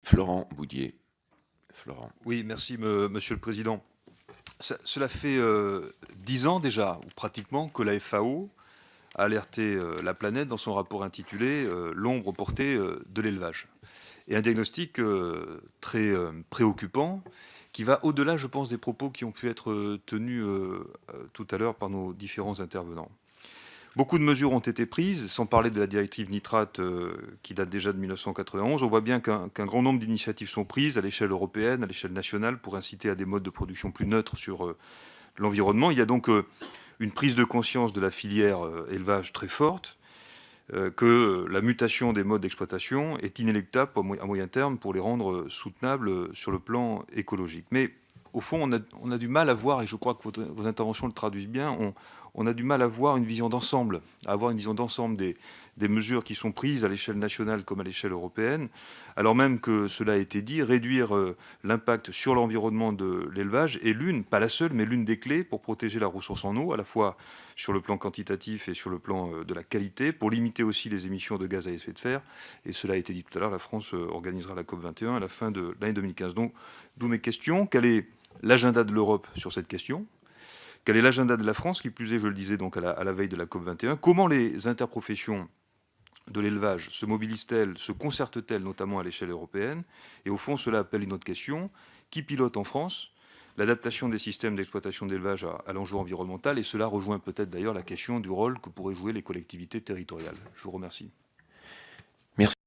Florent Boudier. Florent. Oui, merci Monsieur le Président. Cela fait 10 ans déjà, ou pratiquement, que la FAO a alerté la planète dans son rapport intitulé L'ombre portée de l'élevage. Et un diagnostic très préoccupant qui va au-delà, je pense, des propos qui ont pu être tenus tout à l'heure par nos différents intervenants. Beaucoup de mesures ont été prises, sans parler de la directive nitrate qui date déjà de 1991. On voit bien qu'un grand nombre d'initiatives sont prises à l'échelle européenne, à l'échelle nationale, pour inciter à des modes de production plus neutres sur l'environnement. Il y a donc une prise de conscience de la filière élevage très forte, que la mutation des modes d'exploitation est inéluctable à moyen terme pour les rendre soutenables sur le plan écologique. Mais au fond, on a du mal à voir, et je crois que vos interventions le traduisent bien, on a du mal à voir une vision d'ensemble, à avoir une vision d'ensemble des mesures qui sont prises à l'échelle nationale comme à l'échelle européenne, alors même que cela a été dit, réduire l'impact sur l'environnement de l'élevage est l'une, pas la seule, mais l'une des clés pour protéger la ressource en eau, à la fois sur le plan quantitatif et sur le plan de la qualité, pour limiter aussi les émissions de gaz à effet de serre. Et cela a été dit tout à l'heure, la France organisera la COP21 à la fin de l'année 2015. Donc, d'où mes questions. Quel est l'agenda de l'Europe sur cette question? Quel est l'agenda de la France, qui plus est, je le disais donc à la veille de la COP21? Comment les interprofessions de l'élevage se mobilisent-elles, se concertent-elles, notamment à l'échelle européenne? Et au fond, cela appelle une autre question. Qui pilote en France l'adaptation des systèmes d'exploitation d'élevage à l'enjeu environnemental? Et cela rejoint peut-être d'ailleurs la question du rôle que pourraient jouer les collectivités territoriales. Je vous remercie. Merci.